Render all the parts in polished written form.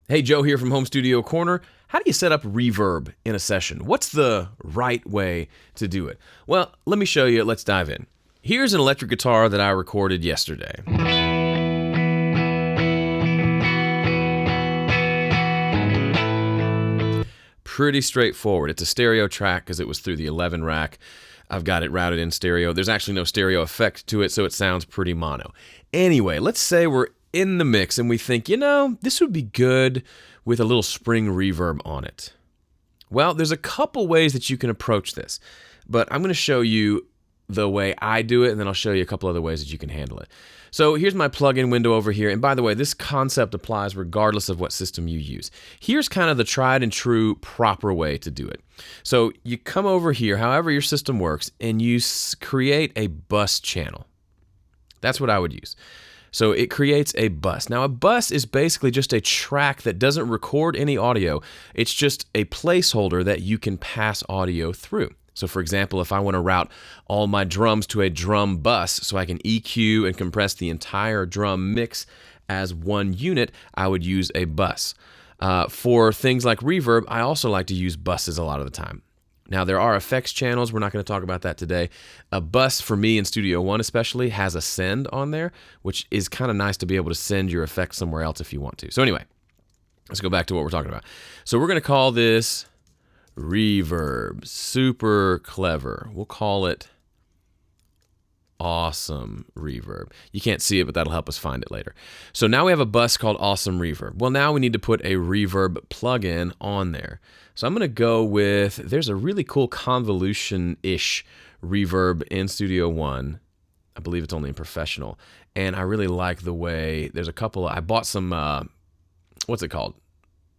Hey, Joe here from Home Studio Corner. How do you set up reverb in a session? What's the right way to do it? Well, let me show you. Let's dive in. Here's an electric guitar that I recorded yesterday. Pretty straightforward. It's a stereo track because it was through the 11 rack. I've got it routed in stereo. There's actually no stereo effect to it, so it sounds pretty mono. Anyway, let's say we're in the mix and we think, this would be good with a little spring reverb on it. Well, there's a couple ways that you can approach this, but I'm going to show you the way I do it, and then I'll show you a couple other ways that you can handle it. So here's my plugin window over here, and by the way, this concept applies regardless of what system you use. Here's kind of the tried and true proper way to do it. So you come over here, however your system works, and you create a bus channel. That's what I would use. So it creates a bus. Now a bus is basically just a track that doesn't record any audio. It's just a placeholder that you can pass audio through. So for example, if I want to route all my drums to a drum bus so I can EQ and compress the entire drum mix as one unit, I would use a bus. For things like reverb, I also like to use buses a lot of the time. Now, there are effects channels. We're not going to talk about that today. A bus, for me in Studio One especially, has a send on there, which is kind of nice to be able to send your effects somewhere else if you want to. So anyway, let's go back to what we're talking about. So we're going to call this reverb. Super clever. We'll call it Awesome Reverb. You can't see it, but that'll help us find it later. So now we have a bus called Awesome Reverb. Well, now we need to put a reverb plugin on there. So I'm going to go with, there's a really cool convolution-ish reverb in Studio One. I believe it's only in Professional. And I really like the way, there's a couple, I bought some, what's it called?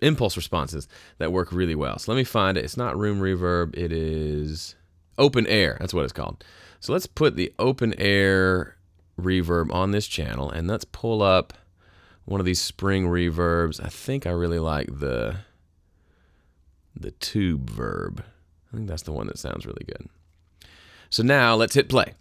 Impulse responses that work really well. So let me find it. It's not room reverb. It is open air. That's what it's called. So let's put the open air reverb on this channel, and let's pull up one of these spring reverbs. I think I really like the tube verb. I think that's the one that sounds really good. So now let's hit play.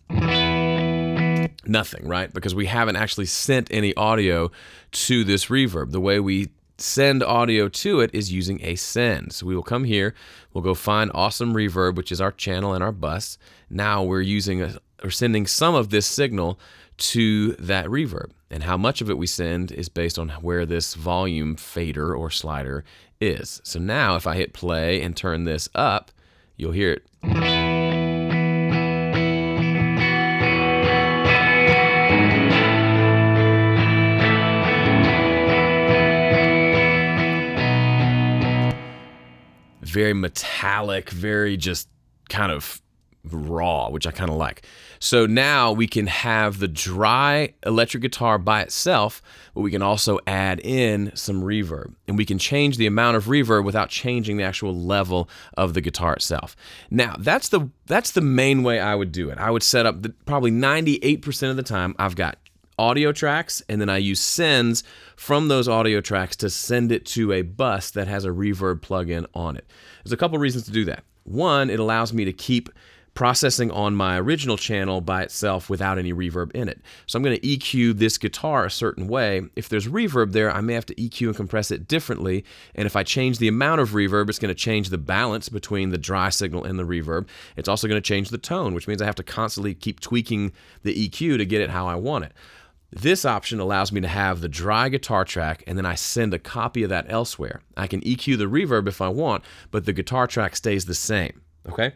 Nothing, right? Because we haven't actually sent any audio to this reverb. The way we send audio to it is using a send. So we will come here, we'll go find Awesome Reverb, which is our channel and our bus. Now we're sending some of this signal to that reverb. And how much of it we send is based on where this volume fader or slider is. So now if I hit play and turn this up, you'll hear it. Very metallic, very just kind of raw, which I kind of like. So now we can have the dry electric guitar by itself, but we can also add in some reverb. And we can change the amount of reverb without changing the actual level of the guitar itself. Now, that's the main way I would do it. I would set up, probably 98% of the time, I've got audio tracks, and then I use sends from those audio tracks to send it to a bus that has a reverb plugin on it. There's a couple reasons to do that. One, it allows me to keep processing on my original channel by itself without any reverb in it. So I'm going to EQ this guitar a certain way. If there's reverb there, I may have to EQ and compress it differently. And if I change the amount of reverb, it's going to change the balance between the dry signal and the reverb. It's also going to change the tone, which means I have to constantly keep tweaking the EQ to get it how I want it. This option allows me to have the dry guitar track, and then I send a copy of that elsewhere. I can EQ the reverb if I want, but the guitar track stays the same, okay?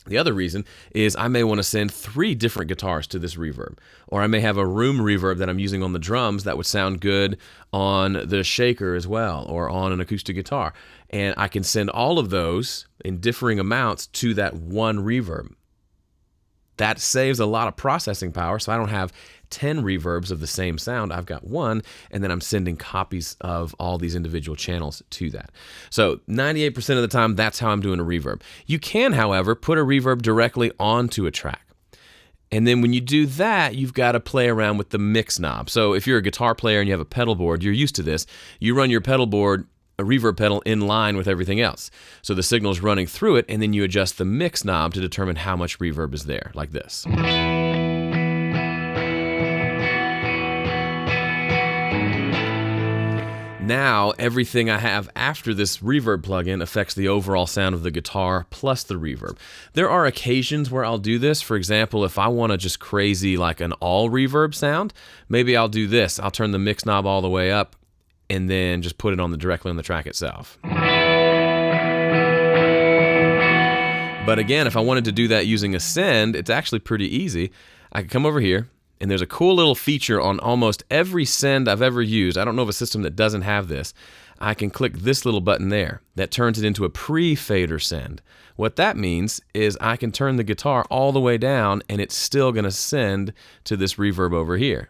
The other reason is I may want to send 3 different guitars to this reverb, or I may have a room reverb that I'm using on the drums that would sound good on the shaker as well, or on an acoustic guitar. And I can send all of those in differing amounts to that one reverb. That saves a lot of processing power, so I don't have 10 reverbs of the same sound. I've got one, and then I'm sending copies of all these individual channels to that. So 98% of the time, that's how I'm doing a reverb. You can, however, put a reverb directly onto a track. And then when you do that, you've got to play around with the mix knob. So if you're a guitar player and you have a pedal board, you're used to this. You run your pedal board, a reverb pedal, in line with everything else. So the signal is running through it, and then you adjust the mix knob to determine how much reverb is there, like this. Now, everything I have after this reverb plugin affects the overall sound of the guitar plus the reverb. There are occasions where I'll do this. For example, if I want to just crazy like an all reverb sound, maybe I'll do this. I'll turn the mix knob all the way up and then just put it directly on the track itself. But again, if I wanted to do that using a send, it's actually pretty easy. I can come over here, and there's a cool little feature on almost every send I've ever used. I don't know of a system that doesn't have this. I can click this little button there. That turns it into a pre-fader send. What that means is I can turn the guitar all the way down, and it's still going to send to this reverb over here.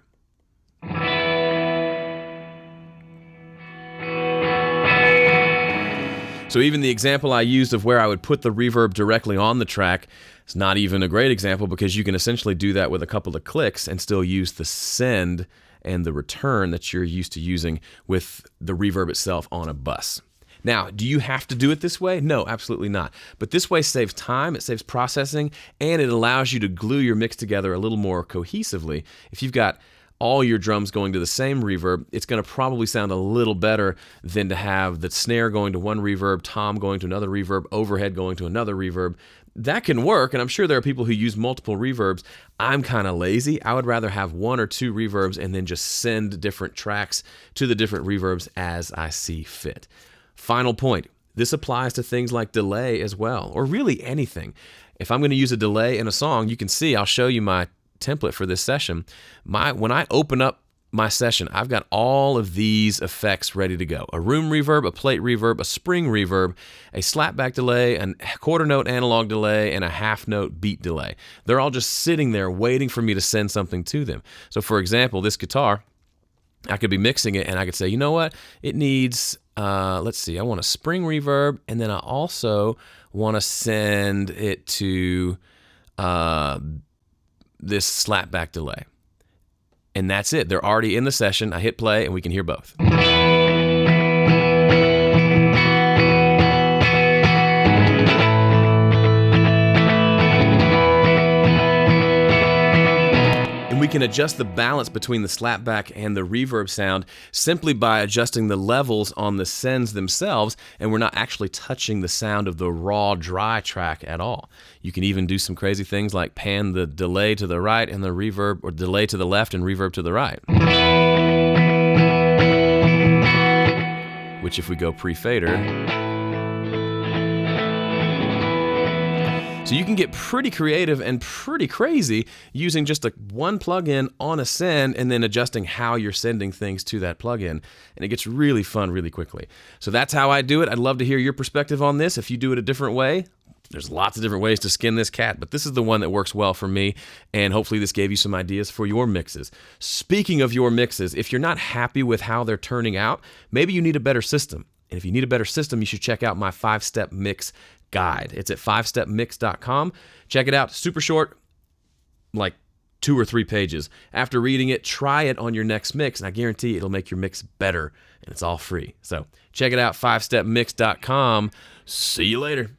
So even the example I used of where I would put the reverb directly on the track is not even a great example, because you can essentially do that with a couple of clicks and still use the send and the return that you're used to using with the reverb itself on a bus. Now, do you have to do it this way? No, absolutely not. But this way saves time, it saves processing, and it allows you to glue your mix together a little more cohesively. If you've got all your drums going to the same reverb, it's going to probably sound a little better than to have the snare going to one reverb, tom going to another reverb, overhead going to another reverb. That can work, and I'm sure there are people who use multiple reverbs. I'm kind of lazy. I would rather have one or two reverbs and then just send different tracks to the different reverbs as I see fit. Final point, this applies to things like delay as well, or really anything. If I'm going to use a delay in a song, you can see, I'll show you my template for this session. When I open up my session, I've got all of these effects ready to go. A room reverb, a plate reverb, a spring reverb, a slapback delay, a quarter note analog delay, and a half note beat delay. They're all just sitting there waiting for me to send something to them. So for example, this guitar, I could be mixing it and I could say, you know what, it needs, let's see, I want a spring reverb, and then I also want to send it to this slapback delay. And that's it. They're already in the session. I hit play and we can hear both. And we can adjust the balance between the slapback and the reverb sound simply by adjusting the levels on the sends themselves, and we're not actually touching the sound of the raw, dry track at all. You can even do some crazy things like pan the delay to the right and the reverb, or delay to the left and reverb to the right. Which, if we go pre-fader, so you can get pretty creative and pretty crazy using just one plugin on a send and then adjusting how you're sending things to that plugin. And it gets really fun really quickly. So that's how I do it. I'd love to hear your perspective on this. If you do it a different way, there's lots of different ways to skin this cat, but this is the one that works well for me, and hopefully this gave you some ideas for your mixes. Speaking of your mixes, if you're not happy with how they're turning out, maybe you need a better system. And if you need a better system, you should check out my 5-step mix guide. It's at 5stepmix.com. Check it out. Super short, like 2 or 3 pages. After reading it, try it on your next mix, and I guarantee it'll make your mix better, and it's all free. So check it out, 5stepmix.com. See you later.